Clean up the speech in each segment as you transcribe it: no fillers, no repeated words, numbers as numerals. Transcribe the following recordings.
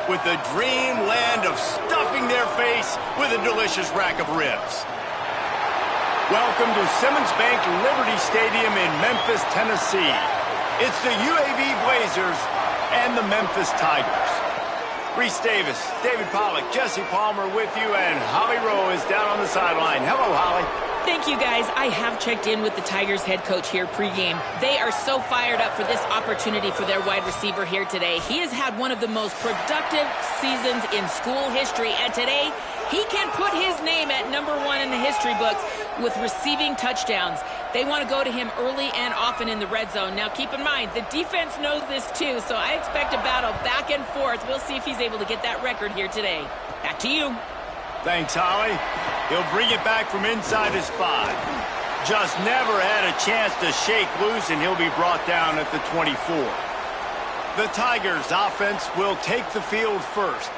with the dreamland of stuffing their face with a delicious rack of ribs. Welcome to Simmons Bank Liberty Stadium in Memphis, Tennessee. It's the UAB Blazers and the Memphis Tigers. Reese Davis, David Pollack, Jesse Palmer with you, and Holly Rowe is down on the sideline. Hello, Holly. Thank you, guys. I have checked in with the Tigers head coach here pregame. They are so fired up for this opportunity for their wide receiver here today. He has had one of the most productive seasons in school history, and today he can put his name at #1 in the history books with receiving touchdowns. They want to go to him early and often in the red zone. Now, keep in mind, the defense knows this too, so I expect a battle back and forth. We'll see if he's able to get that record here today. Back to you. Thanks, Holly. He'll bring it back from inside his 5. Just never had a chance to shake loose, and he'll be brought down at the 24. The Tigers' offense will take the field first.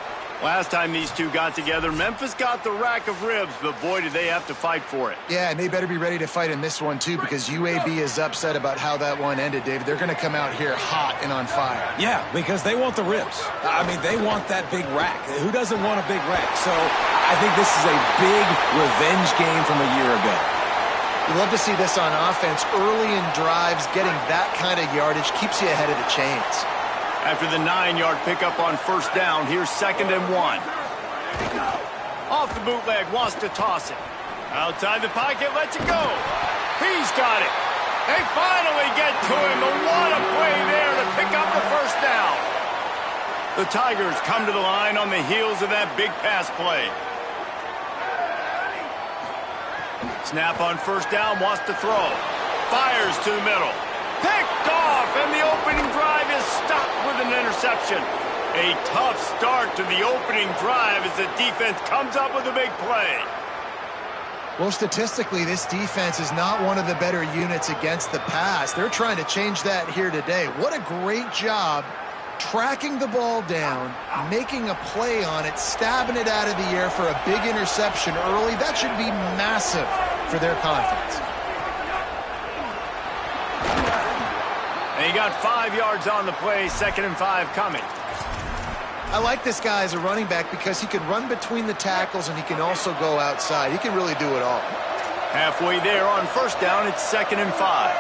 Last time these two got together, Memphis got the rack of ribs, but boy, did they have to fight for it. Yeah, and they better be ready to fight in this one, too, because UAB is upset about how that one ended, David. They're going to come out here hot and on fire. Yeah, because they want the ribs. I mean, they want that big rack. Who doesn't want a big rack? So I think this is a big revenge game from a year ago. We love to see this on offense. Early in drives, getting that kind of yardage keeps you ahead of the chains. After the 9-yard pickup on first down, here's 2nd and 1. Off the bootleg, wants to toss it. Outside the pocket, lets it go. He's got it. They finally get to him. But what a play there to pick up the first down. The Tigers come to the line on the heels of that big pass play. Snap on first down, wants to throw. Fires to the middle. Picked off, and the opening drive is stopped with an interception. A tough start to the opening drive as the defense comes up with a big play. Well, statistically, this defense is not one of the better units against the pass. They're trying to change that here today. What a great job tracking the ball down, making a play on it, stabbing it out of the air for a big interception early. That should be massive for their confidence. And he got 5 yards on the play, 2nd and 5 coming. I like this guy as a running back because he can run between the tackles and he can also go outside. He can really do it all. Halfway there on first down, it's 2nd and 5.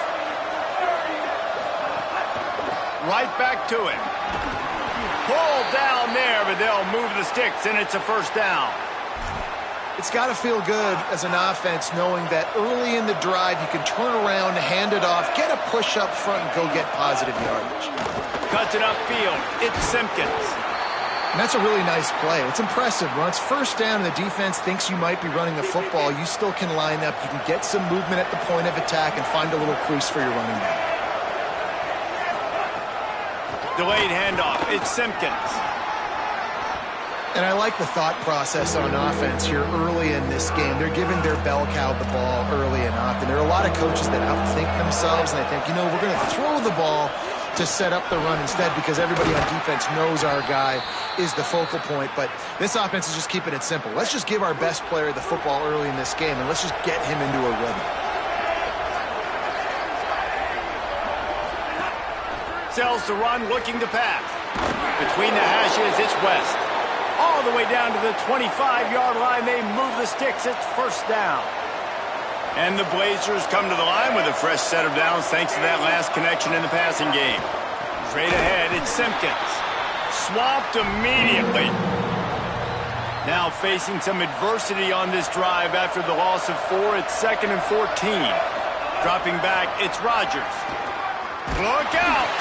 Right back to it. Pull down there, but they'll move the sticks, and it's a first down. It's got to feel good as an offense knowing that early in the drive you can turn around, hand it off, get a push up front, and go get positive yardage. Cuts it upfield. It's Simpkins. And that's a really nice play. It's impressive. When it's first down and the defense thinks you might be running the football, you still can line up. You can get some movement at the point of attack and find a little crease for your running back. Delayed handoff. It's Simpkins. And I like the thought process on offense here early in this game. They're giving their bell cow the ball early and often. There are a lot of coaches that outthink themselves, and they think, you know, we're going to throw the ball to set up the run instead because everybody on defense knows our guy is the focal point. But this offense is just keeping it simple. Let's just give our best player the football early in this game, and let's just get him into a rhythm. Sells the run, looking to pass. Between the hashes, it's West. All the way down to the 25-yard line, they move the sticks. It's first down. And the Blazers come to the line with a fresh set of downs thanks to that last connection in the passing game. Straight ahead, it's Simpkins. Swamped immediately. Now facing some adversity on this drive after the loss of 4. It's 2nd and 14. Dropping back, it's Rodgers. Look out!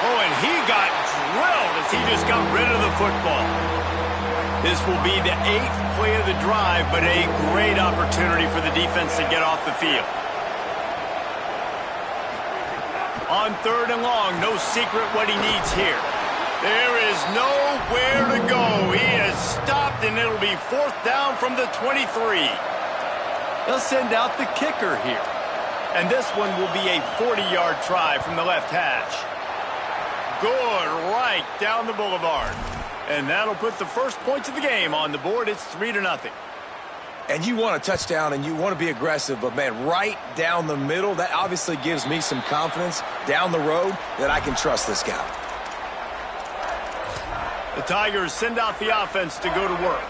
Oh, and he got drilled as he just got rid of the football. This will be the 8th play of the drive, but a great opportunity for the defense to get off the field. On 3rd and long, no secret what he needs here. There is nowhere to go. He is stopped, and it'll be 4th down from the 23. They'll send out the kicker here. And this one will be a 40-yard try from the left hash. Good right down the boulevard. And that'll put the first points of the game on the board. It's 3-0. And you want a touchdown and you want to be aggressive, but man, right down the middle, that obviously gives me some confidence down the road that I can trust this guy. The Tigers send out the offense to go to work.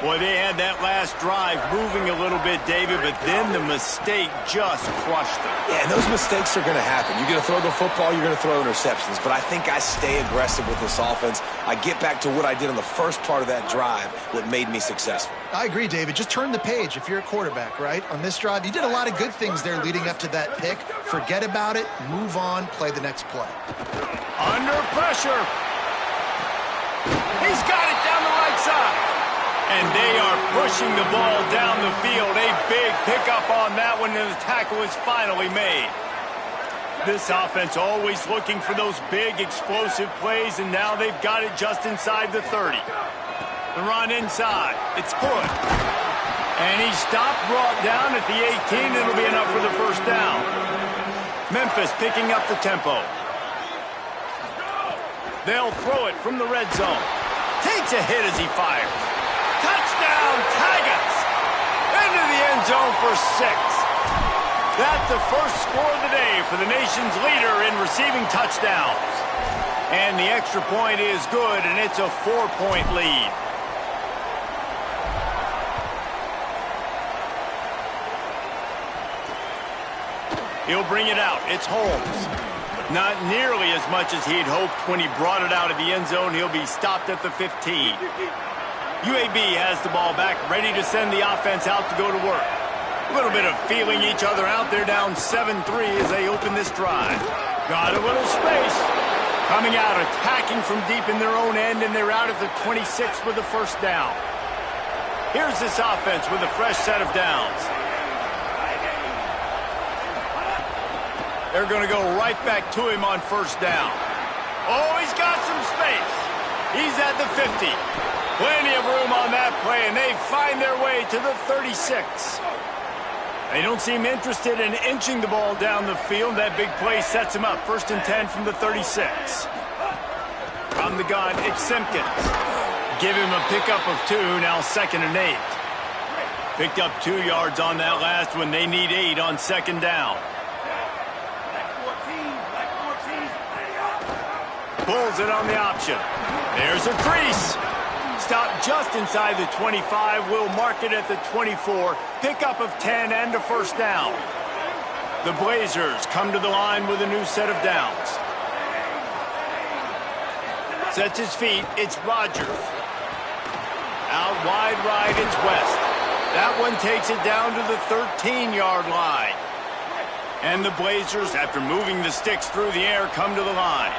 Boy, they had that last drive moving a little bit, David, but then the mistake just crushed them. Yeah, and those mistakes are going to happen. You're going to throw the football, you're going to throw interceptions. But I think I stay aggressive with this offense. I get back to what I did on the first part of that drive that made me successful. I agree, David. Just turn the page if you're a quarterback, right? On this drive, you did a lot of good things there leading up to that pick. Forget about it, move on, play the next play. Under pressure. He's got it down the right side. And they are pushing the ball down the field. A big pickup on that one, and the tackle is finally made. This offense always looking for those big, explosive plays, and now they've got it just inside the 30. The run inside. It's good. And he stopped, brought down at the 18. It'll be enough for the first down. Memphis picking up the tempo. They'll throw it from the red zone. Takes a hit as he fires. Touchdown, Tigers! Into the end zone for 6. That's the first score of the day for the nation's leader in receiving touchdowns. And the extra point is good, and it's a 4-point lead. He'll bring it out. It's Holmes. Not nearly as much as he'd hoped when he brought it out of the end zone. He'll be stopped at the 15. UAB has the ball back, ready to send the offense out to go to work. A little bit of feeling each other out. They're down 7-3 as they open this drive. Got a little space. Coming out, attacking from deep in their own end, and they're out at the 26 with the first down. Here's this offense with a fresh set of downs. They're going to go right back to him on first down. Oh, he's got some space. He's at the 50. Plenty of room on that play, and they find their way to the 36. They don't seem interested in inching the ball down the field. That big play sets him up. 1st and 10 from the 36. From the gun, it's Simpkins. Give him a pickup of 2, now 2nd and 8. Picked up 2 yards on that last one. They need 8 on 2nd down. Pulls it on the option. There's a crease. Stop just inside the 25. We'll mark it at the 24. Pickup of 10 and a first down. The Blazers come to the line with a new set of downs. Sets his feet. It's Rogers. Out wide right, it's West. That one takes it down to the 13-yard line. And the Blazers, after moving the sticks through the air, come to the line.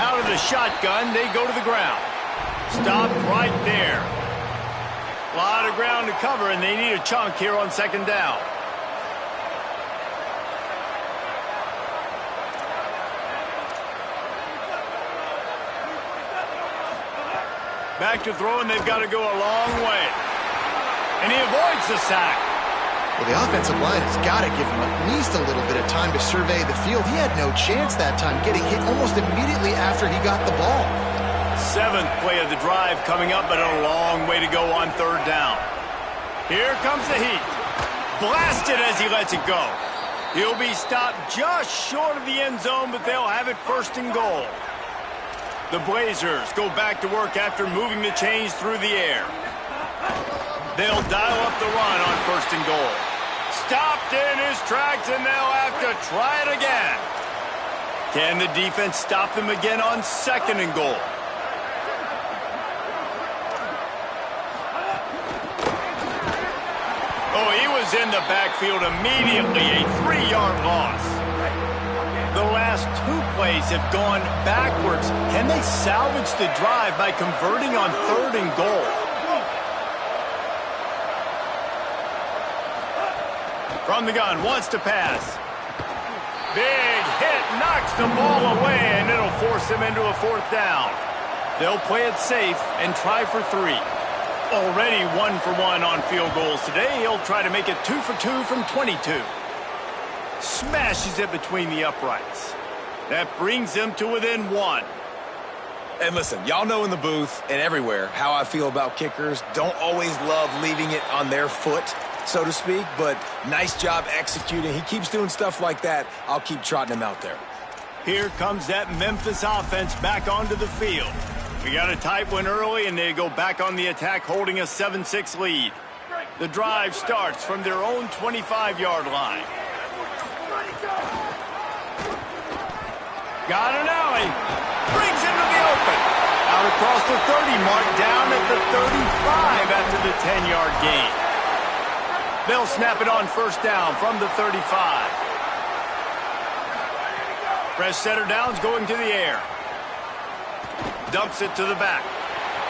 Out of the shotgun, they go to the ground. Stopped right there. A lot of ground to cover, and they need a chunk here on 2nd down. Back to throw, and they've got to go a long way. And he avoids the sack. Well, the offensive line has got to give him at least a little bit of time to survey the field. He had no chance that time, getting hit almost immediately after he got the ball. 7th play of the drive coming up, but a long way to go on 3rd down. Here comes the heat. Blasted as he lets it go. He'll be stopped just short of the end zone, but they'll have it 1st and goal. The Blazers go back to work after moving the chains through the air. They'll dial up the run on 1st and goal. Stopped in his tracks, and they'll have to try it again. Can the defense stop them again on 2nd and goal? Oh, he was in the backfield immediately. A 3-yard loss. The last 2 plays have gone backwards. Can they salvage the drive by converting on 3rd and goal? From the gun, wants to pass. Big hit, knocks the ball away, and it'll force them into a 4th down. They'll play it safe and try for 3. Already 1 for 1 on field goals today. He'll try to make it 2 for 2 from 22. Smashes it between the uprights. That brings them to within 1. And listen, y'all know in the booth and everywhere how I feel about kickers. Don't always love leaving it on their foot, so to speak, but nice job executing. He keeps doing stuff like that. I'll keep trotting him out there. Here comes that Memphis offense back onto the field. We got a tight one early, and they go back on the attack, holding a 7-6 lead. The drive starts from their own 25-yard line. Got an alley. Brings him to the open. Out across the 30 mark, down at the 35 after the 10-yard gain. They'll snap it on first down from the 35. Fresh setter downs going to the air. Dumps it to the back.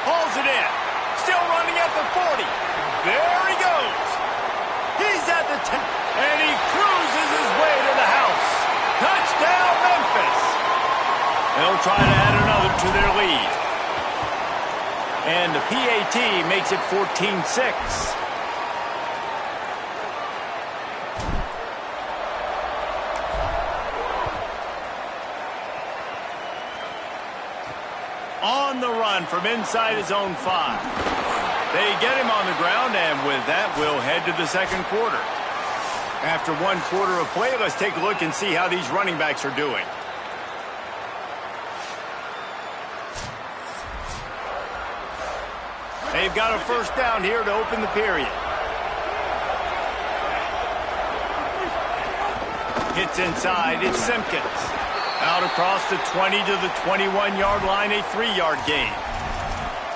Hauls it in. Still running at the 40. There he goes. He's at the 10. And he cruises his way to the house. Touchdown, Memphis. They'll try to add another to their lead. And the PAT makes it 14-6. On the run from inside his own 5. They get him on the ground, and with that, we'll head to the second quarter. After 1 quarter of play, let's take a look and see how these running backs are doing. They've got a first down here to open the period. Hits inside, it's Simpkins. Out across the 20 to the 21-yard line, a 3-yard gain.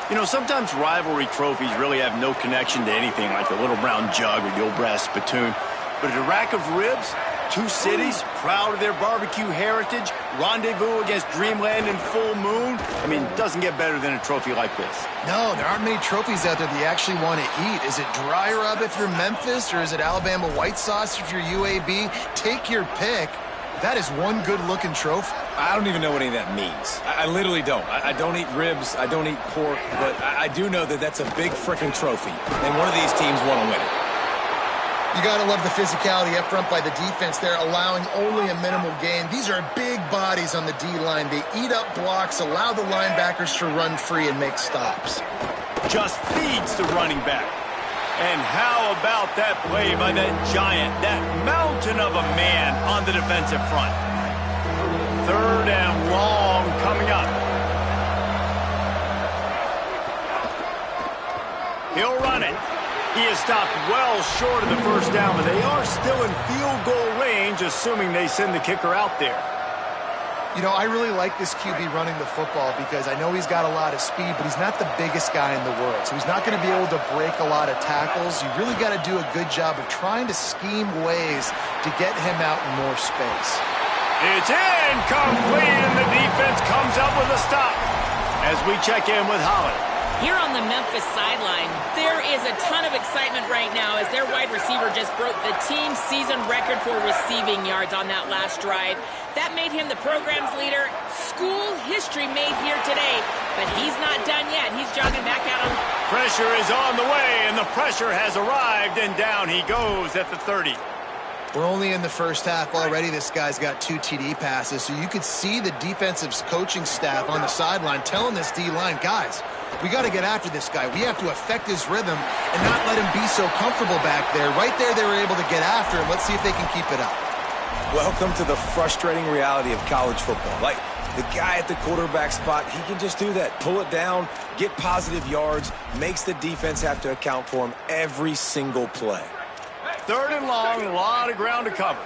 You know, sometimes rivalry trophies really have no connection to anything like the little brown jug or the old brass spittoon. But a rack of ribs, 2 cities, proud of their barbecue heritage, rendezvous against Dreamland and Full Moon. I mean, it doesn't get better than a trophy like this. No, there aren't many trophies out there that you actually want to eat. Is it dry rub if you're Memphis, or is it Alabama white sauce if you're UAB? Take your pick. That is one good-looking trophy. I don't even know what any of that means. I literally don't. I don't eat ribs. I don't eat pork. But I do know that that's a big frickin' trophy. And one of these teams want to win it. You got to love the physicality up front by the defense there, allowing only a minimal gain. These are big bodies on the D-line. They eat up blocks, allow the linebackers to run free and make stops. Just feeds the running back. And how about that play by that giant, that mountain of a man on the defensive front? 3rd and long coming up. He'll run it. He is stopped well short of the first down, but they are still in field goal range, assuming they send the kicker out there. You know, I really like this QB running the football because I know he's got a lot of speed, but he's not the biggest guy in the world. So he's not going to be able to break a lot of tackles. You really got to do a good job of trying to scheme ways to get him out in more space. It's incomplete, and the defense comes up with a stop as we check in with Holly. Here on the Memphis sideline, there is a ton of excitement right now as their wide receiver just broke the team season record for receiving yards on that last drive. That made him the program's leader. School history made here today, but he's not done yet. He's jogging back at him. Pressure is on the way, and the pressure has arrived, and down he goes at the 30. We're only in the first half already. This guy's got 2 TD passes, so you could see the defensive coaching staff on the sideline telling this D-line, guys, we got to get after this guy. We have to affect his rhythm and not let him be so comfortable back there. Right there, they were able to get after him. Let's see if they can keep it up. Welcome to the frustrating reality of college football. Like, the guy at the quarterback spot, he can just do that. Pull it down, get positive yards, makes the defense have to account for him every single play. 3rd and long, a lot of ground to cover.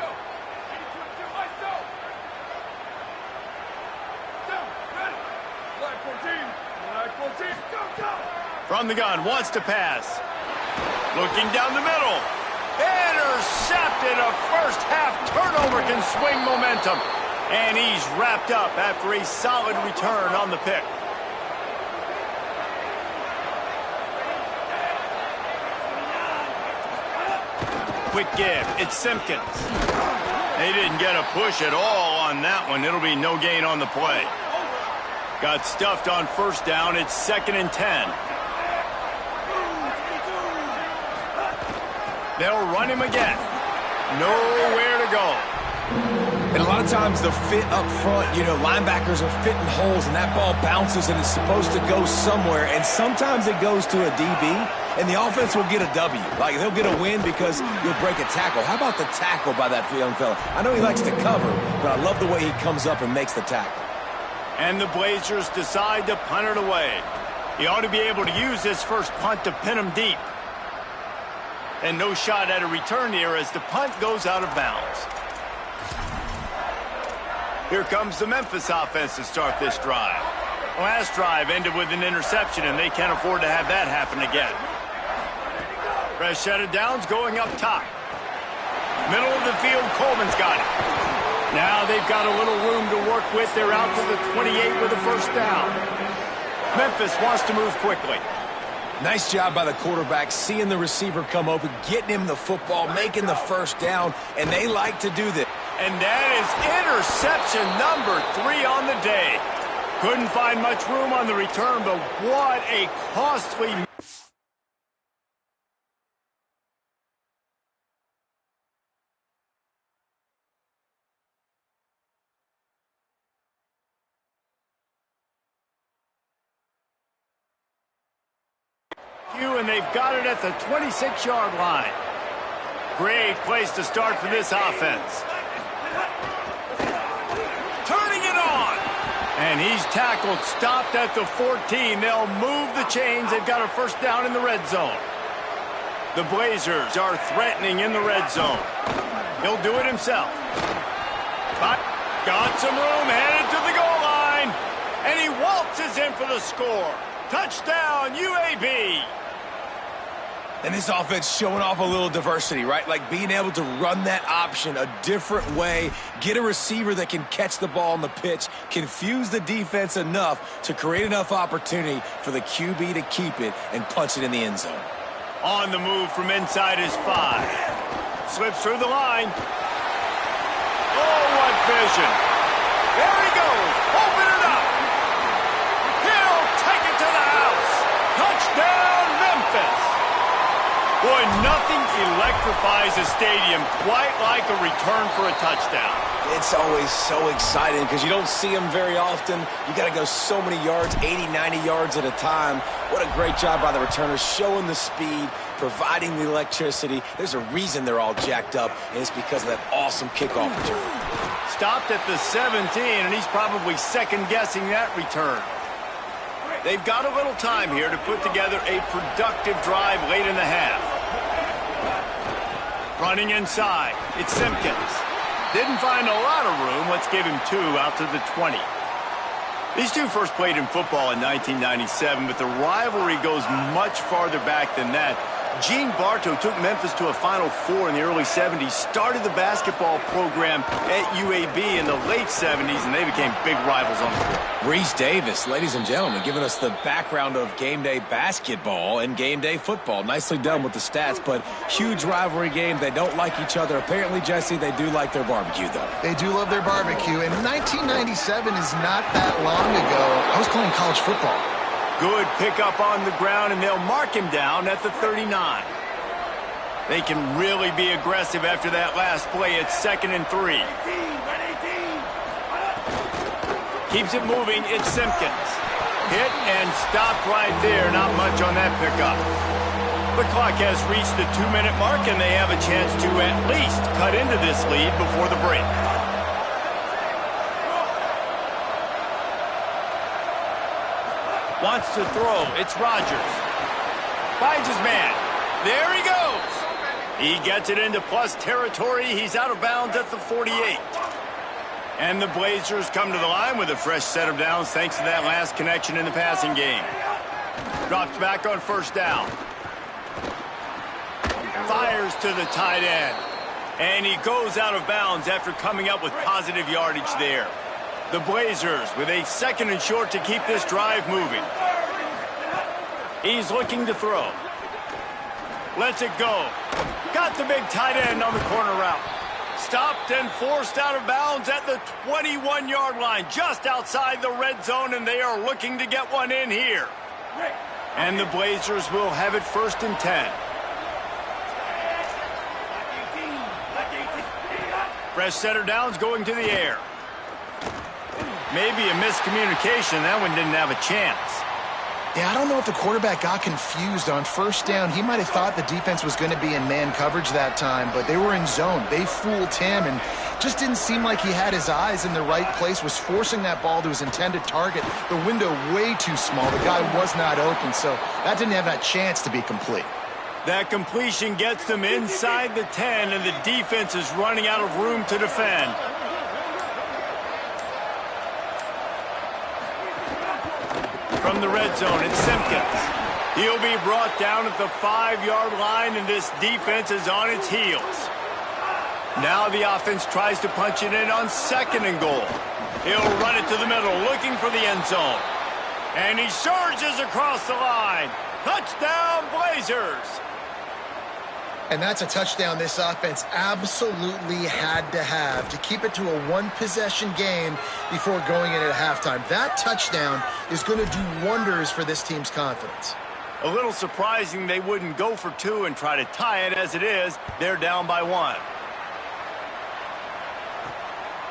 From the gun, wants to pass. Looking down the middle. Intercepted. A first half turnover can swing momentum. And he's wrapped up after a solid return on the pick. Quick give. It's Simpkins. They didn't get a push at all on that one. It'll be no gain on the play. Got stuffed on first down. It's 2nd and 10. They'll run him again. Nowhere to go. And a lot of times the fit up front, linebackers are fitting holes, and that ball bounces, and it's supposed to go somewhere. And sometimes it goes to a DB, and the offense will get a W. Like, they'll get a win because you'll break a tackle. How about the tackle by that young fella? I know he likes to cover, but I love the way he comes up and makes the tackle. And the Blazers decide to punt it away. He ought to be able to use this first punt to pin him deep. And no shot at a return here as the punt goes out of bounds. Here comes the Memphis offense to start this drive. Last drive ended with an interception, and they can't afford to have that happen again. Fresh set of downs going up top. Middle of the field, Coleman's got it. Now they've got a little room to work with. They're out to the 28 with a first down. Memphis wants to move quickly. Nice job by the quarterback, seeing the receiver come open, getting him the football, making the first down, and they like to do this. And that is interception number 3 on the day. Couldn't find much room on the return, but what a costly... And they've got it at the 26-yard line. Great place to start for this offense. Turning it on. And he's tackled, stopped at the 14. They'll move the chains. They've got a first down in the red zone. The Blazers are threatening in the red zone. He'll do it himself. But got some room, headed to the goal line. And he waltzes in for the score. Touchdown, UAB. And this offense showing off a little diversity, right? Like being able to run that option a different way, get a receiver that can catch the ball on the pitch, confuse the defense enough to create enough opportunity for the QB to keep it and punch it in the end zone. On the move from inside his 5. Slips through the line. Oh, what vision. There he goes. Open it up. He'll take it to the house. Touchdown, Memphis. Boy, nothing electrifies a stadium quite like a return for a touchdown. It's always so exciting because you don't see them very often. You got to go so many yards, 80, 90 yards at a time. What a great job by the returners, showing the speed, providing the electricity. There's a reason they're all jacked up, and it's because of that awesome kickoff return. Stopped at the 17, and he's probably second-guessing that return. They've got a little time here to put together a productive drive late in the half. Running inside, it's Simpkins. Didn't find a lot of room. Let's give him 2 out to the 20. These two first played in football in 1997, but the rivalry goes much farther back than that. Gene Bartow took Memphis to a Final Four in the early 70s, started the basketball program at UAB in the late 70s, and they became big rivals on the court. Reese Davis, ladies and gentlemen, giving us the background of game day basketball and game day football. Nicely done with the stats, but huge rivalry game. They don't like each other. Apparently, Jesse, they do like their barbecue, though. They do love their barbecue, and 1997 is not that long ago. I was playing college football. Good pickup on the ground, and they'll mark him down at the 39. They can really be aggressive after that last play. It's 2nd and 3. Keeps it moving. It's Simpkins. Hit and stopped right there. Not much on that pickup. The clock has reached the 2-minute mark, and they have a chance to at least cut into this lead before the break. Wants to throw. It's Rodgers. Finds his man. There he goes. He gets it into plus territory. He's out of bounds at the 48. And the Blazers come to the line with a fresh set of downs thanks to that last connection in the passing game. Drops back on first down. Fires to the tight end. And he goes out of bounds after coming up with positive yardage there. The Blazers with a 2nd and short to keep this drive moving. He's looking to throw. Lets it go. Got the big tight end on the corner route. Stopped and forced out of bounds at the 21-yard line, just outside the red zone, and they are looking to get one in here. And the Blazers will have it 1st and 10. Fresh setter downs going to the air. Maybe a miscommunication. That one didn't have a chance. Yeah, I don't know if the quarterback got confused on first down. He might have thought the defense was going to be in man coverage that time, but they were in zone. They fooled him and just didn't seem like he had his eyes in the right place, was forcing that ball to his intended target. The window way too small. The guy was not open, so that didn't have that chance to be complete. That completion gets them inside the 10, and the defense is running out of room to defend. From the red zone, it's Simpkins. He'll be brought down at the 5-yard line, and this defense is on its heels. Now the offense tries to punch it in on 2nd and goal. He'll run it to the middle, looking for the end zone. And he surges across the line. Touchdown, Blazers! And that's a touchdown this offense absolutely had to have to keep it to a one-possession game before going in at halftime. That touchdown is going to do wonders for this team's confidence. A little surprising they wouldn't go for 2 and try to tie it. As it is, they're down by 1.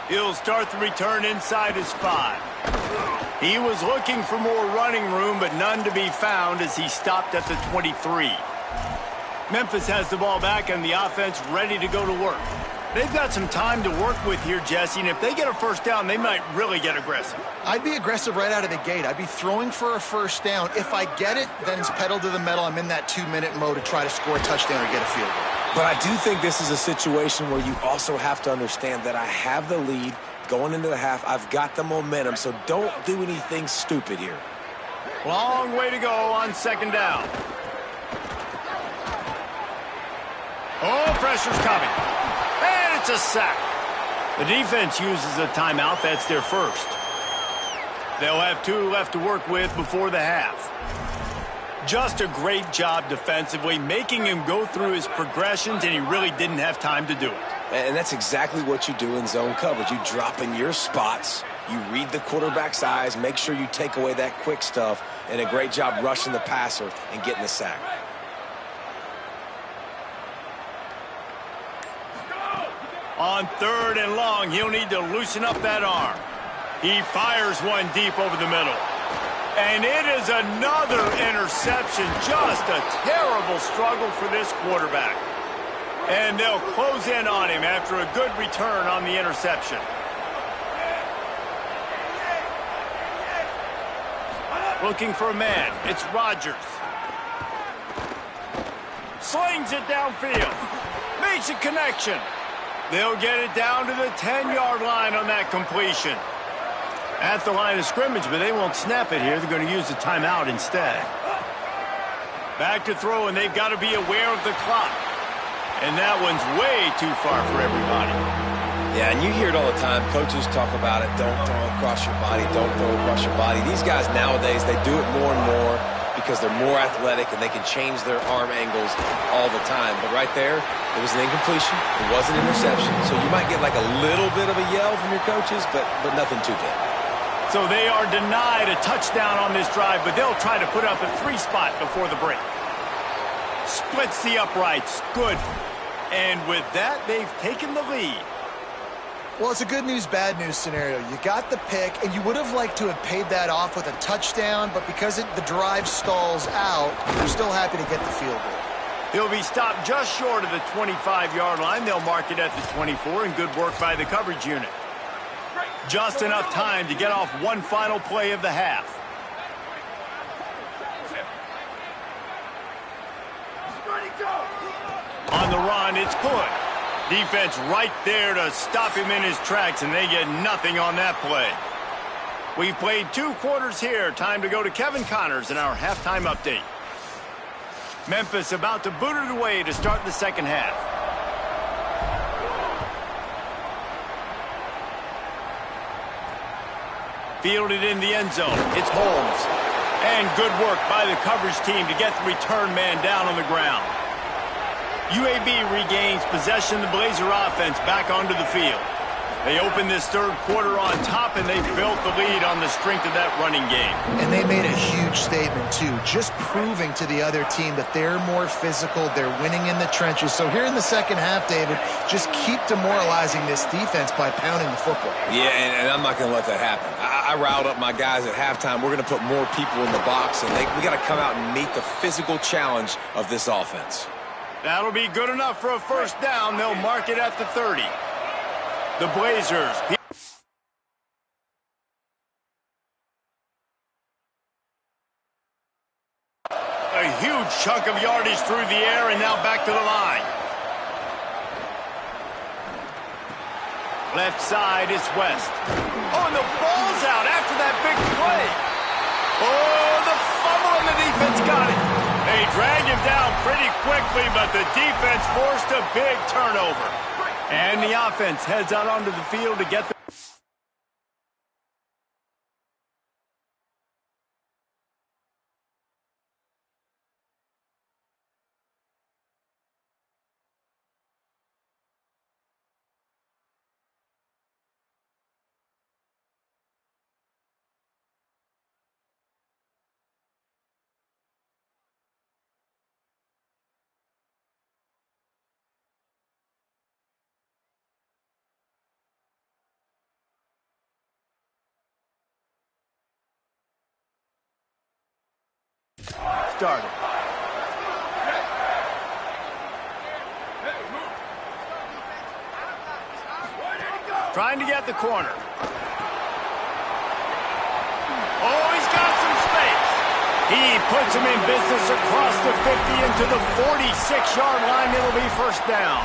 He'll start the return inside his 5. He was looking for more running room, but none to be found as he stopped at the 23. Memphis has the ball back and the offense ready to go to work. They've got some time to work with here, Jesse, and if they get a first down, they might really get aggressive. I'd be aggressive right out of the gate. I'd be throwing for a first down. If I get it, then it's pedal to the metal. I'm in that 2-minute mode to try to score a touchdown or get a field goal. But I do think this is a situation where you also have to understand that I have the lead going into the half. I've got the momentum, so don't do anything stupid here. Long way to go on 2nd down. Oh, pressure's coming. And it's a sack. The defense uses a timeout. That's their first. They'll have 2 left to work with before the half. Just a great job defensively, making him go through his progressions, and he really didn't have time to do it. And that's exactly what you do in zone coverage. You drop in your spots, you read the quarterback's eyes, make sure you take away that quick stuff, and a great job rushing the passer and getting the sack. On 3rd and long, he'll need to loosen up that arm. He fires one deep over the middle. And it is another interception. Just a terrible struggle for this quarterback. And they'll close in on him after a good return on the interception. Looking for a man. It's Rodgers. Slings it downfield. Makes a connection. They'll get it down to the 10-yard line on that completion. At the line of scrimmage, but they won't snap it here. They're going to use the timeout instead. Back to throw, and they've got to be aware of the clock. And that one's way too far for everybody. Yeah, and you hear it all the time. Coaches talk about it. Don't throw across your body. Don't throw across your body. These guys nowadays, they do it more and more because they're more athletic and they can change their arm angles all the time. But right there, it was an incompletion. It was an interception. So you might get like a little bit of a yell from your coaches, but nothing too bad. So they are denied a touchdown on this drive, but they'll try to put up a 3 spot before the break. Splits the uprights. Good. And with that, they've taken the lead. Well, it's a good news, bad news scenario. You got the pick, and you would have liked to have paid that off with a touchdown, but because the drive stalls out, you're still happy to get the field goal. He'll be stopped just short of the 25-yard line. They'll mark it at the 24, and good work by the coverage unit. Just enough time to get off one final play of the half. On the run, it's Hood. Defense right there to stop him in his tracks, and they get nothing on that play. We've played 2 quarters here. Time to go to Kevin Connors in our halftime update. Memphis about to boot it away to start the second half. Fielded in the end zone. It's Holmes. And good work by the coverage team to get the return man down on the ground. UAB regains possession of the Blazer offense back onto the field. They opened this third quarter on top, and they built the lead on the strength of that running game. And they made a huge statement, too, just proving to the other team that they're more physical, they're winning in the trenches. So here in the second half, David, just keep demoralizing this defense by pounding the football. Yeah, and I'm not going to let that happen. I riled up my guys at halftime. We're going to put more people in the box, and we got to come out and meet the physical challenge of this offense. That'll be good enough for a first down. They'll mark it at the 30. The Blazers. A huge chunk of yardage through the air, and now back to the line. Left side, it's West. Oh, and the ball's out after that big play. Oh, the fumble, and the defense got it. They drag him down pretty quickly, but the defense forced a big turnover. And the offense heads out onto the field to get the... started. Trying to get the corner. Oh, he's got some space. He puts him in business across the 50 into the 46-yard line. It'll be first down.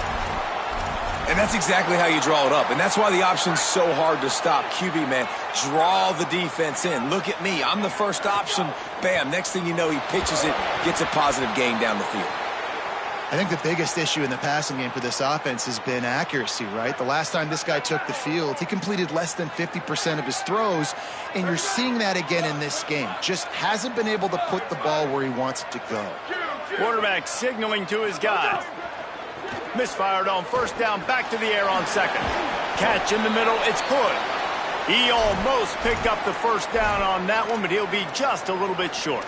And that's exactly how you draw it up. And that's why the option's so hard to stop. QB, man, draw the defense in. Look at me. I'm the first option. Bam. Next thing you know, he pitches it, gets a positive gain down the field. I think the biggest issue in the passing game for this offense has been accuracy, right? The last time this guy took the field, he completed less than 50% of his throws, and you're seeing that again in this game. Just hasn't been able to put the ball where he wants it to go. Quarterback signaling to his guys. Misfired on first down, back to the air on second. Catch in the middle, it's good. He almost picked up the first down on that one, but he'll be just a little bit short.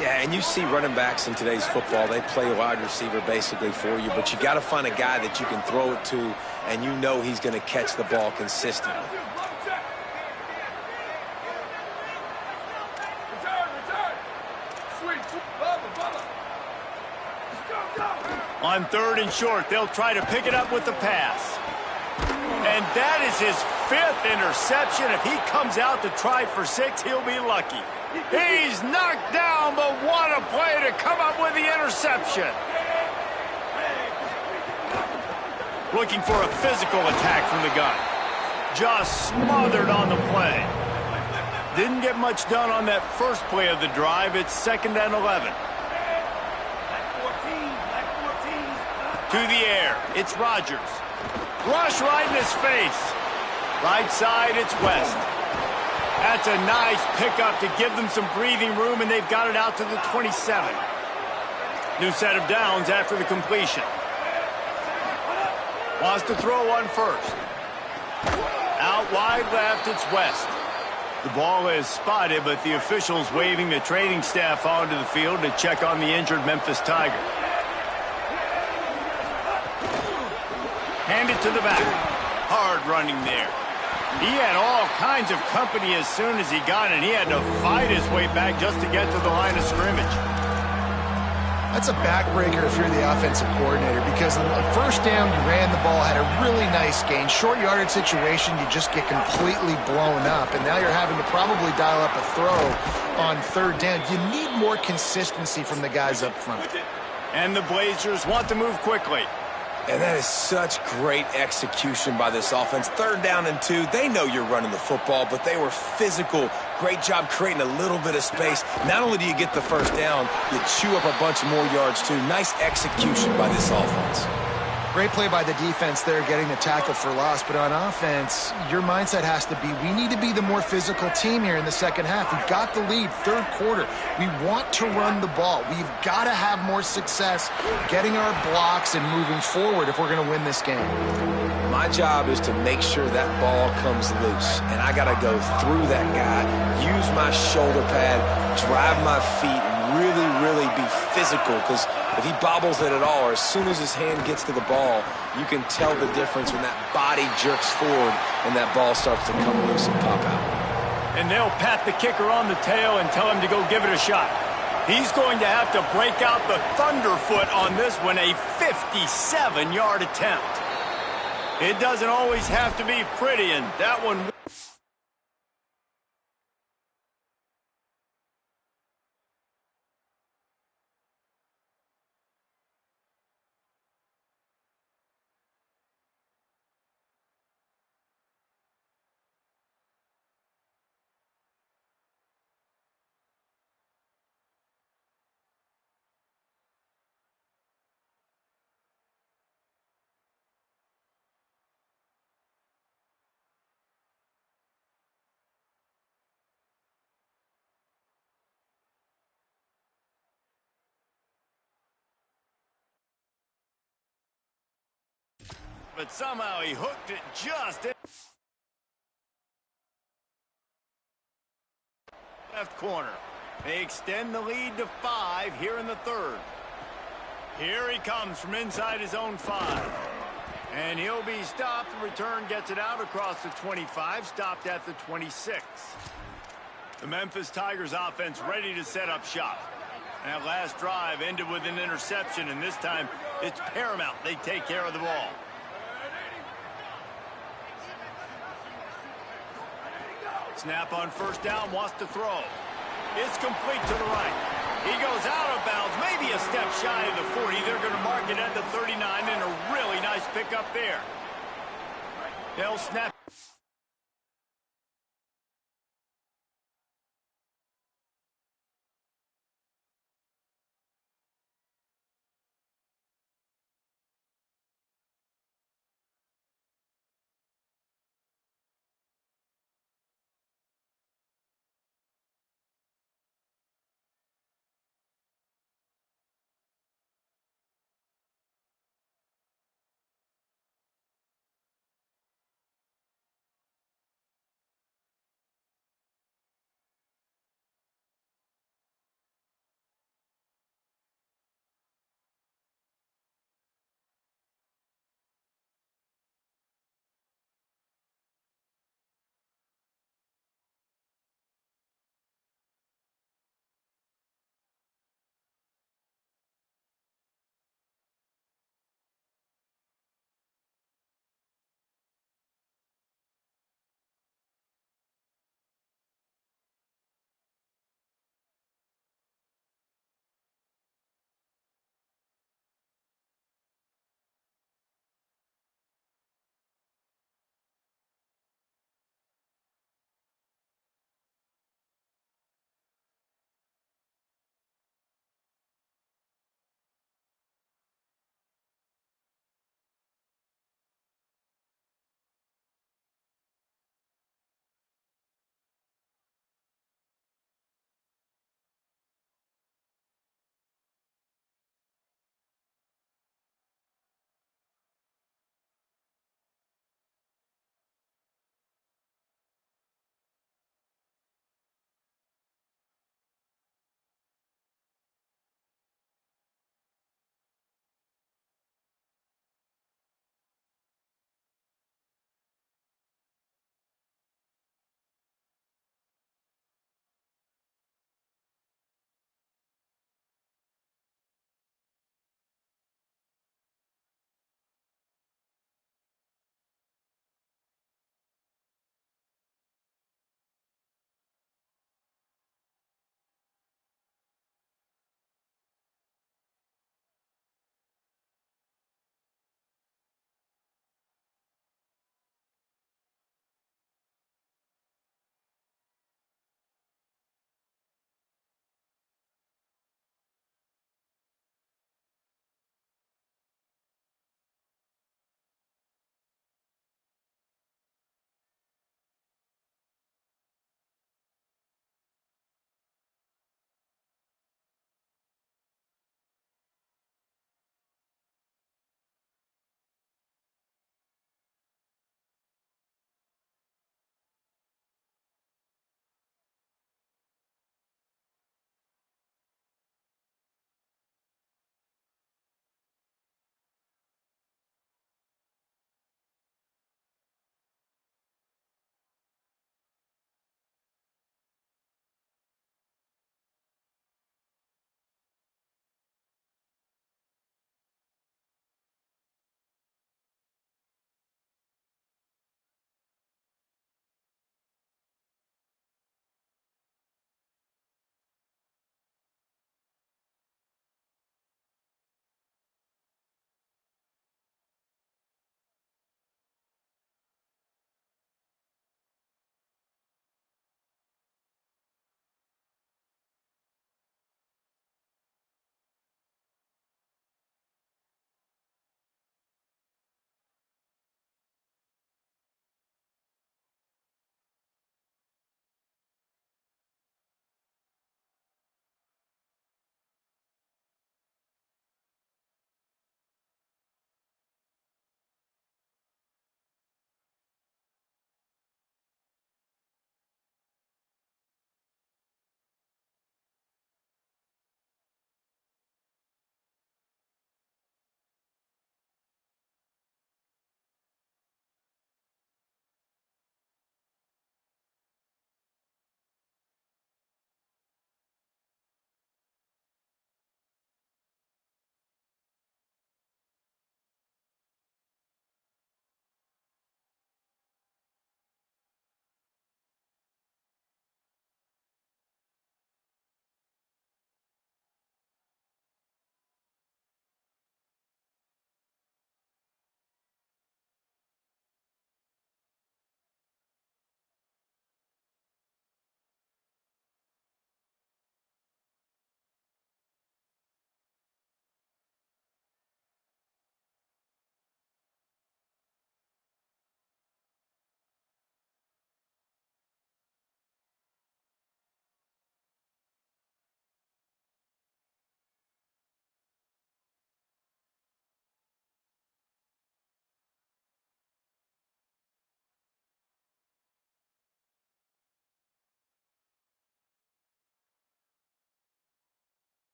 Yeah, and you see running backs in today's football, they play wide receiver basically for you, but you got to find a guy that you can throw it to, and you know he's going to catch the ball consistently. On third and short, they'll try to pick it up with the pass. And that is his 5th interception. If he comes out to try for 6, he'll be lucky. He's knocked down, but what a play to come up with the interception. Looking for a physical attack from the gun. Just smothered on the play. Didn't get much done on that first play of the drive. It's 2nd and 11. To the air, it's Rodgers. Rush right in his face. Right side, it's West. That's a nice pickup to give them some breathing room, and they've got it out to the 27. New set of downs after the completion. Wants to throw one first. Out wide left, it's West. The ball is spotted, but the officials waving the training staff onto the field to check on the injured Memphis Tiger. Hand it to the back. Hard running there. He had all kinds of company as soon as he got it. He had to fight his way back just to get to the line of scrimmage. That's a backbreaker if you're the offensive coordinator, because on the first down, you ran the ball, had a really nice gain. Short yardage situation, you just get completely blown up, and now you're having to probably dial up a throw on third down. You need more consistency from the guys up front. And the Blazers want to move quickly. And that is such great execution by this offense. 3rd down and 2. They know you're running the football, but they were physical. Great job creating a little bit of space. Not only do you get the first down, you chew up a bunch more yards too. Nice execution by this offense. Great play by the defense there, getting the tackle for loss. But on offense, your mindset has to be, we need to be the more physical team here in the second half. We've got the lead, third quarter. We want to run the ball. We've got to have more success getting our blocks and moving forward if we're going to win this game. My job is to make sure that ball comes loose, and I got to go through that guy, use my shoulder pad, drive my feet, and really be physical, because if he bobbles it at all, or as soon as his hand gets to the ball, you can tell the difference when that body jerks forward and that ball starts to come loose and pop out. And they'll pat the kicker on the tail and tell him to go give it a shot. He's going to have to break out the thunderfoot on this one, a 57-yard attempt. It doesn't always have to be pretty, and that one... But somehow he hooked it just in left corner. They extend the lead to 5 here in the third. Here he comes from inside his own 5. And he'll be stopped. The return gets it out across the 25, stopped at the 26. The Memphis Tigers offense ready to set up shop. That last drive ended with an interception, and this time it's paramount they take care of the ball. Snap on first down, wants to throw. It's complete to the right. He goes out of bounds, maybe a step shy of the 40. They're going to mark it at the 39, and a really nice pickup there. They'll snap.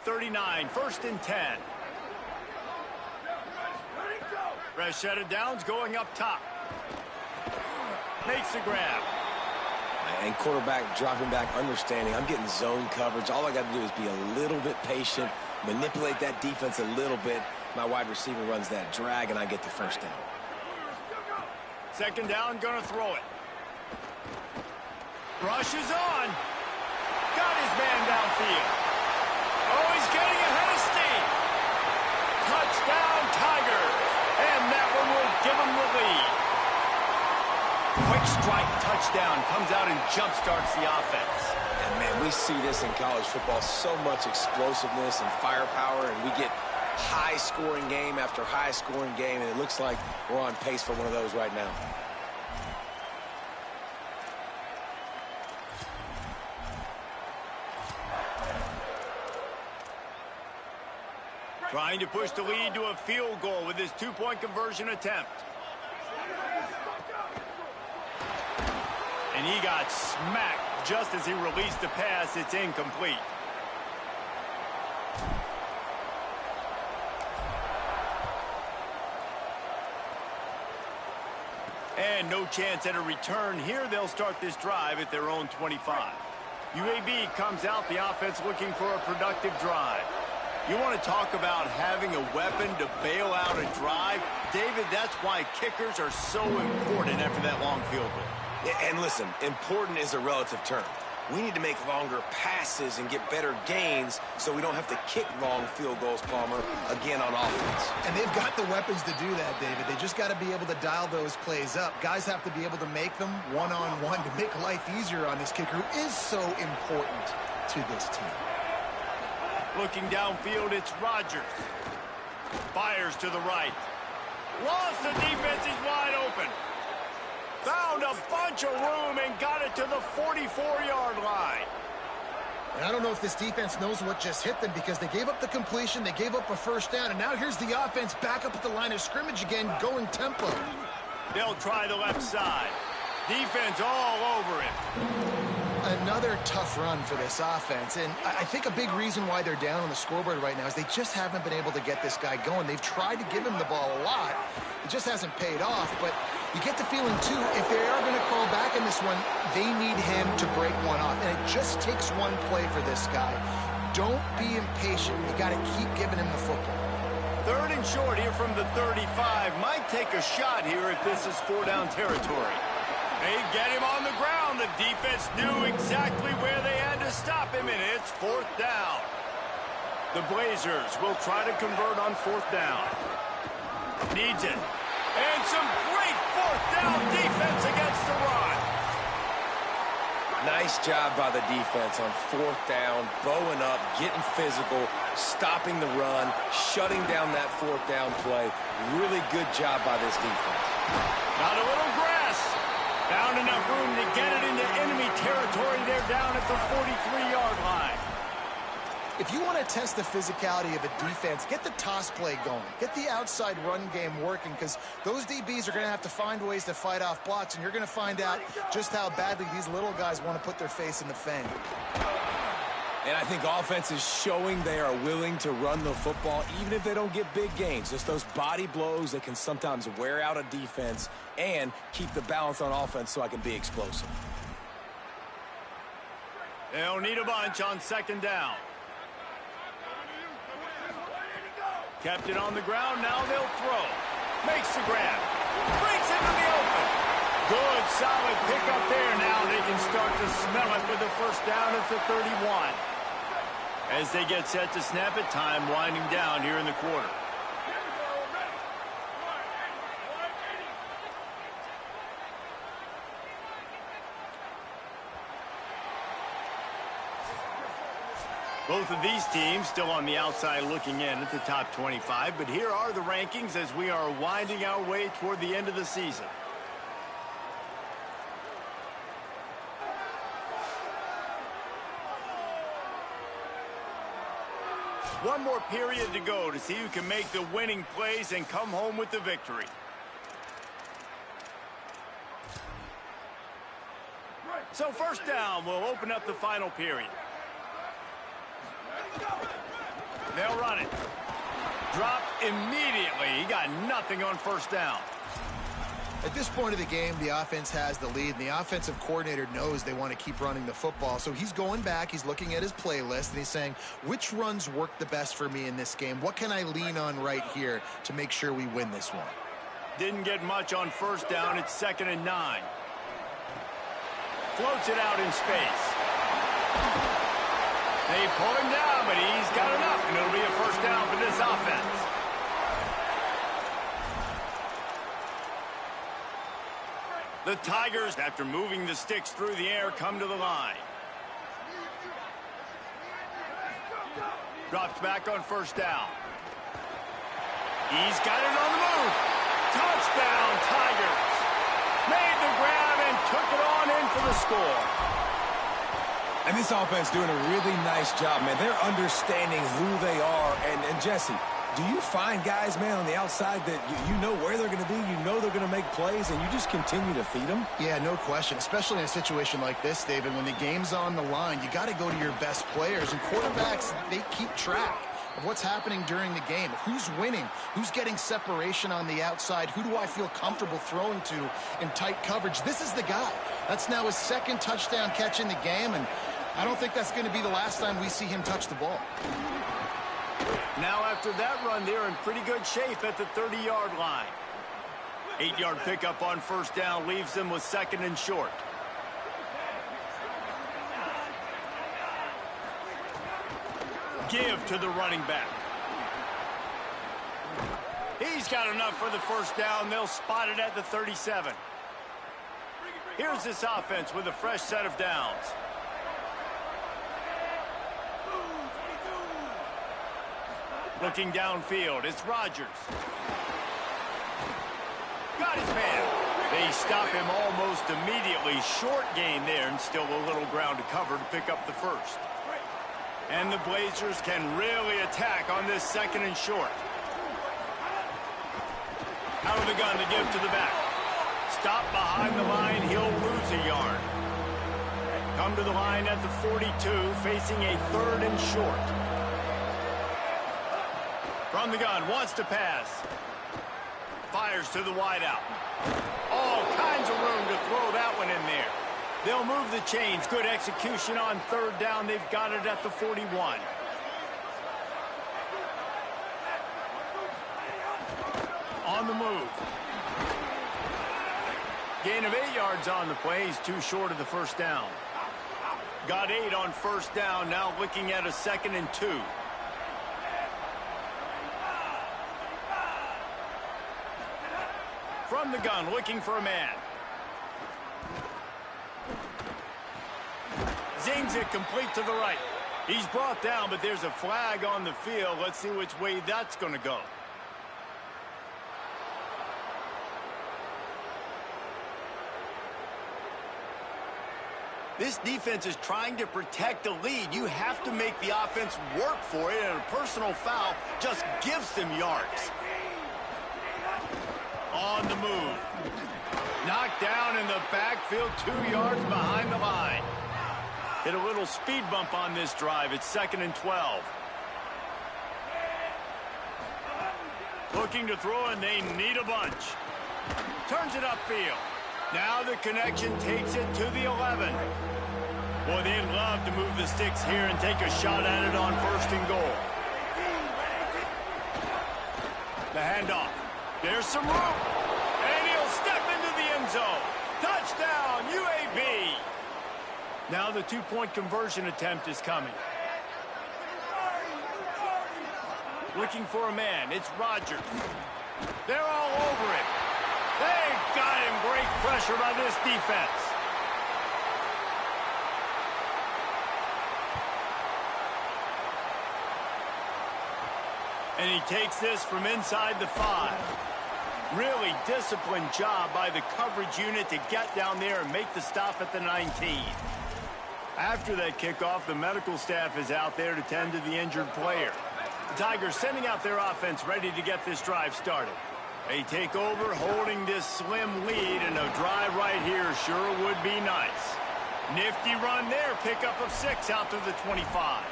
39, 1st and 10. Fresh set of downs going up top. Makes the grab. And quarterback dropping back, understanding I'm getting zone coverage. All I got to do is be a little bit patient, manipulate that defense a little bit. My wide receiver runs that drag, and I get the first down. 2nd down, gonna throw it. Rushes on. Got his man downfield. Oh, he's getting ahead of steam. Touchdown, Tigers. And that one will give him the lead. Quick strike touchdown comes out and jump-starts the offense. And, man, we see this in college football, so much explosiveness and firepower, and we get high-scoring game after high-scoring game, and it looks like we're on pace for one of those right now. Trying to push the lead to a field goal with his 2-point conversion attempt. And he got smacked just as he released the pass. It's incomplete. And no chance at a return. Here they'll start this drive at their own 25. UAB comes out, the offense looking for a productive drive. You want to talk about having a weapon to bail out a drive? David, that's why kickers are so important after that long field goal. And listen, important is a relative term. We need to make longer passes and get better gains so we don't have to kick long field goals, Palmer, again on offense. And they've got the weapons to do that, David. They just got to be able to dial those plays up. Guys have to be able to make them one-on-one to make life easier on this kicker who is so important to this team. Looking downfield, it's Rodgers. Fires to the right. Lost the defense, he's wide open. Found a bunch of room and got it to the 44-yard line. And I don't know if this defense knows what just hit them because they gave up the completion, they gave up a 1st down, and now here's the offense back up at the line of scrimmage again, going tempo. They'll try the left side. Defense all over him. Another tough run for this offense, and I think a big reason why they're down on the scoreboard right now is they just haven't been able to get this guy going. They've tried to give him the ball a lot. It just hasn't paid off, but you get the feeling, too, if they are going to crawl back in this one, they need him to break one off, and it just takes one play for this guy. Don't be impatient. You got to keep giving him the football. 3rd and short here from the 35. Might take a shot here if this is 4-down territory. They get him on the ground. The defense knew exactly where they had to stop him, and it's 4th down. The Blazers will try to convert on 4th down. Needs it. And some great 4th down defense against the run. Nice job by the defense on 4th down, bowing up, getting physical, stopping the run, shutting down that 4th down play. Really good job by this defense. Got a little grass. Found enough room to get it into enemy territory. They're down at the 43-yard line. If you want to test the physicality of a defense, get the toss play going. Get the outside run game working because those DBs are going to have to find ways to fight off blocks, and you're going to find out just how badly these little guys want to put their face in the fan. And I think offense is showing they are willing to run the football even if they don't get big gains. Just those body blows that can sometimes wear out a defense and keep the balance on offense so I can be explosive. They'll need a bunch on 2nd down. Kept it on the ground, now they'll throw. Makes the grab. Breaks into the open. Good, solid pickup there. Now they can start to smell it with the 1st down at the 31. As they get set to snap it, time winding down here in the quarter. Both of these teams still on the outside looking in at the top 25, but here are the rankings as we are winding our way toward the end of the season. One more period to go to see who can make the winning plays and come home with the victory. So 1st down will open up the final period. They'll run it. Dropped immediately. He got nothing on first down. At this point of the game, the offense has the lead, and the offensive coordinator knows they want to keep running the football. So he's going back, he's looking at his playlist, and he's saying, which runs work the best for me in this game? What can I lean on right here to make sure we win this one? Didn't get much on first down. It's 2nd and 9. Floats it out in space. They pull him down, but he's got enough, and it'll be a first down for this offense. The Tigers, after moving the sticks through the air, come to the line. Drops back on first down. He's got it on the move. Touchdown, Tigers. Made the grab and took it on in for the score. And this offense doing a really nice job, man. They're understanding who they are. And Jesse, do you find guys, man, on the outside that you know where they're going to be, you know they're going to make plays, and you just continue to feed them? Yeah, no question, especially in a situation like this, David. When the game's on the line, you got to go to your best players. And quarterbacks, they keep track of what's happening during the game. Who's winning? Who's getting separation on the outside? Who do I feel comfortable throwing to in tight coverage? This is the guy. That's now his 2nd touchdown catch in the game, and I don't think that's going to be the last time we see him touch the ball. Now after that run, they're in pretty good shape at the 30-yard line. 8-yard pickup on first down leaves them with 2nd and short. Give to the running back. He's got enough for the first down. They'll spot it at the 37. Here's this offense with a fresh set of downs. Looking downfield, it's Rodgers. Got his man. They stop him almost immediately. Short gain there, and still a little ground to cover to pick up the first. And the Blazers can really attack on this 2nd and short. Out of the gun to give to the back. Stop behind the line, he'll lose a yard. Come to the line at the 42, facing a 3rd and short. From the gun, wants to pass. Fires to the wideout. All kinds of room to throw that one in there. They'll move the chains. Good execution on 3rd down. They've got it at the 41. On the move. Gain of 8 yards on the play. He's too short of the first down. Got 8 on first down. Now looking at a 2nd and 2. From the gun, looking for a man. Zings it complete to the right. He's brought down, but there's a flag on the field. Let's see which way that's going to go. This defense is trying to protect the lead. You have to make the offense work for it, and a personal foul just gives them yards. On the move. Knocked down in the backfield, 2 yards behind the line. Hit a little speed bump on this drive. It's 2nd and 12. Looking to throw, and they need a bunch. Turns it upfield. Now the connection takes it to the 11. Boy, they'd love to move the sticks here and take a shot at it on 1st and goal. The handoff. There's some room. And he'll step into the end zone. Touchdown, UAB. Now the 2-point conversion attempt is coming. Looking for a man. It's Rodgers. They're all over him. They've got him. Great pressure by this defense. And he takes this from inside the 5. Really disciplined job by the coverage unit to get down there and make the stop at the 19. After that kickoff, the medical staff is out there to tend to the injured player. The Tigers sending out their offense ready to get this drive started. They take over holding this slim lead, and a drive right here sure would be nice. Nifty run there, pickup of 6 out to the 25.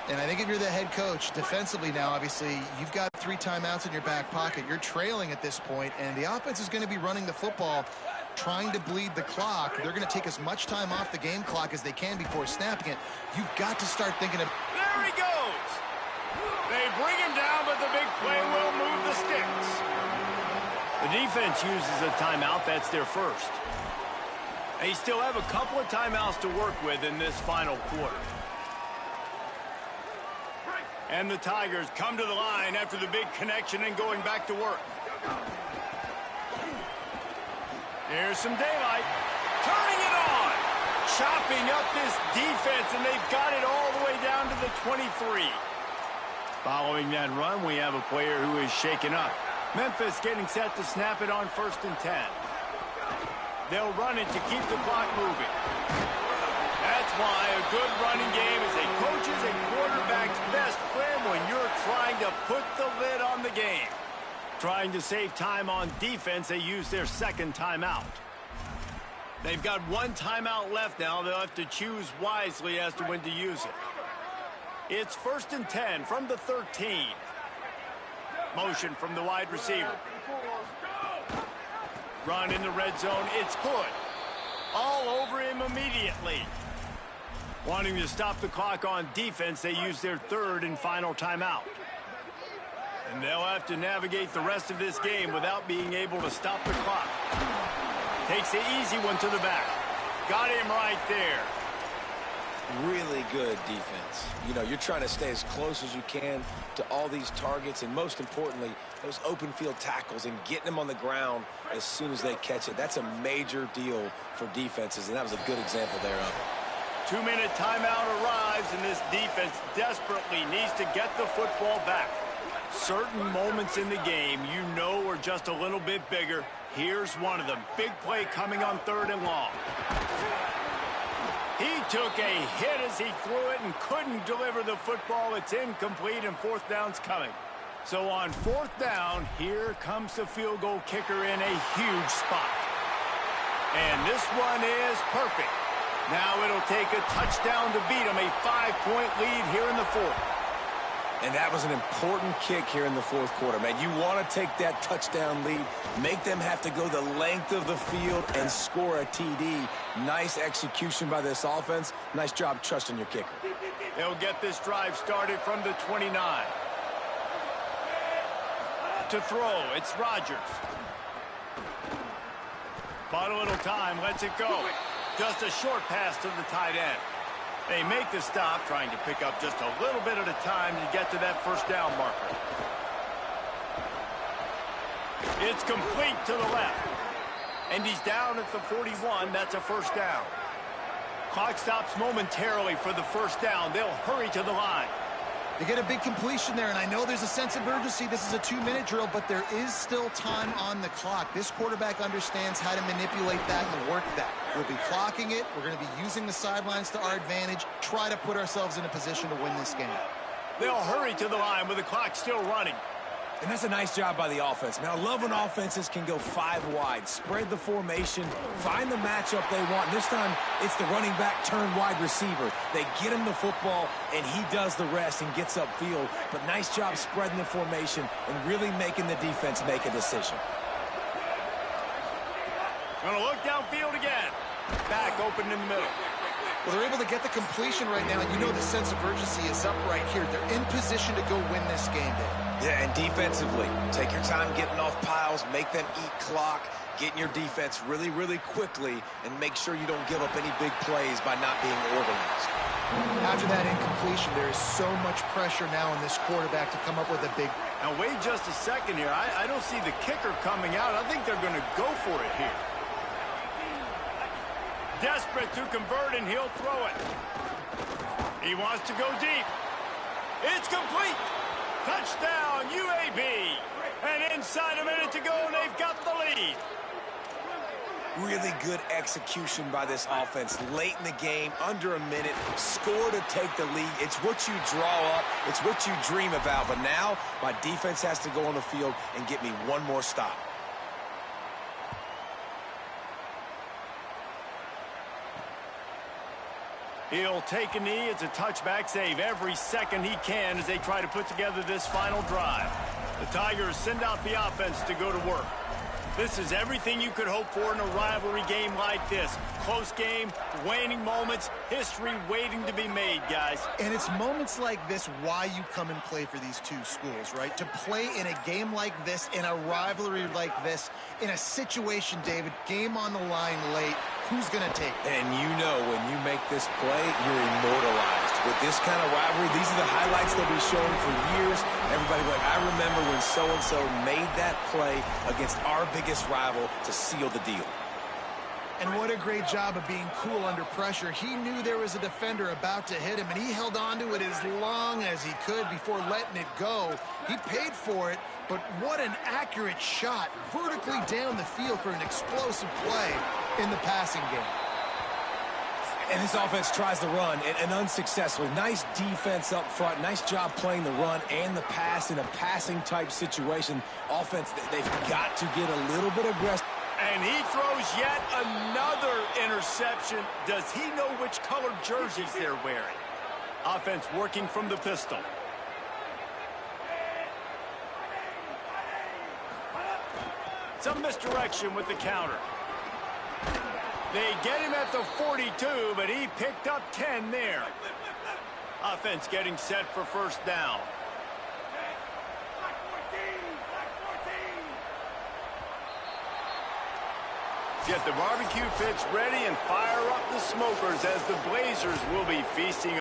And I think if you're the head coach, defensively now, obviously, you've got 3 timeouts in your back pocket. You're trailing at this point, and the offense is going to be running the football, trying to bleed the clock. They're going to take as much time off the game clock as they can before snapping it. You've got to start thinking of... There he goes! They bring him down, but the big play will move the sticks. The defense uses a timeout. That's their first. They still have a couple of timeouts to work with in this final quarter. And the Tigers come to the line after the big connection and going back to work. There's some daylight. Turning it on. Chopping up this defense, and they've got it all the way down to the 23. Following that run, we have a player who is shaken up. Memphis getting set to snap it on 1st and 10. They'll run it to keep the clock moving. That's why a good running game is a coach's and quarterback's best friend when you're trying to put the lid on the game. Trying to save time on defense, they use their second timeout. They've got 1 timeout left now. They'll have to choose wisely as to when to use it. It's 1st and 10 from the 13. Motion from the wide receiver. Run in the red zone. It's good. All over him immediately. Wanting to stop the clock on defense, they use their 3rd and final timeout. And they'll have to navigate the rest of this game without being able to stop the clock. Takes the easy one to the back. Got him right there. Really good defense. You know, you're trying to stay as close as you can to all these targets, and most importantly, those open field tackles and getting them on the ground as soon as they catch it. That's a major deal for defenses, and that was a good example there of it. 2-minute timeout arrives, and this defense desperately needs to get the football back. Certain moments in the game you know are just a little bit bigger. Here's one of them. Big play coming on 3rd and long. He took a hit as he threw it and couldn't deliver the football. It's incomplete, and 4th down's coming. So on 4th down, here comes the field goal kicker in a huge spot. And this one is perfect. Now it'll take a touchdown to beat him, a 5-point lead here in the 4th. And that was an important kick here in the 4th quarter, man. You want to take that touchdown lead, make them have to go the length of the field and score a TD. Nice execution by this offense. Nice job trusting your kicker. They'll get this drive started from the 29. To throw, it's Rodgers. Bought a little time, lets it go. Just a short pass to the tight end. They make the stop, trying to pick up just a little bit at a time to get to that 1st down marker. It's complete to the left. And he's down at the 41. That's a 1st down. Clock stops momentarily for the 1st down. They'll hurry to the line. They get a big completion there, and I know there's a sense of urgency. This is a 2-minute drill, but there is still time on the clock. This quarterback understands how to manipulate that and work that. We'll be clocking it. We're going to be using the sidelines to our advantage. Try to put ourselves in a position to win this game. They'll hurry to the line with the clock still running. And that's a nice job by the offense. Man, I love when offenses can go 5 wide, spread the formation, find the matchup they want. This time, it's the running back turned wide receiver. They get him the football, and he does the rest and gets upfield. But nice job spreading the formation and really making the defense make a decision. Gonna look downfield again. Back open in the middle. Well, they're able to get the completion right now, and you know the sense of urgency is up right here. They're in position to go win this game, Dave. Yeah, and defensively, take your time getting off piles, make them eat clock, get in your defense really, really quickly, and make sure you don't give up any big plays by not being organized. After that incompletion, there is so much pressure now on this quarterback to come up with a big... Now, wait just a second here. I don't see the kicker coming out. I think they're going to go for it here. Desperate to convert, and he'll throw it. He wants to go deep. It's complete. Touchdown, UAB. And inside a minute to go, and they've got the lead. Really good execution by this offense. Late in the game, under a minute, score to take the lead. It's what you draw up. It's what you dream about. But now, my defense has to go on the field and get me one more stop. He'll take a knee. It's a touchback save every second he can as they try to put together this final drive. The Tigers send out the offense to go to work. This is everything you could hope for in a rivalry game like this. Close game, waning moments, history waiting to be made, guys. And it's moments like this why you come and play for these two schools, right? To play in a game like this, in a rivalry like this, in a situation, David, game on the line late, who's going to take it? And you know when you make this play, you're immortalized. With this kind of rivalry, these are the highlights they'll be showing for years. Everybody like, I remember when so-and-so made that play against our biggest rival to seal the deal. And what a great job of being cool under pressure. He knew there was a defender about to hit him, and he held on to it as long as he could before letting it go. He paid for it, but what an accurate shot vertically down the field for an explosive play in the passing game. And this offense tries to run, and unsuccessfully. Nice defense up front. Nice job playing the run and the pass in a passing-type situation. Offense, they've got to get a little bit aggressive. And he throws yet another interception. Does he know which colored jerseys they're wearing? Offense working from the pistol. Some misdirection with the counter. They get him at the 42, but he picked up 10 there. Offense getting set for first down. Get the barbecue pits ready and fire up the smokers as the Blazers will be feasting.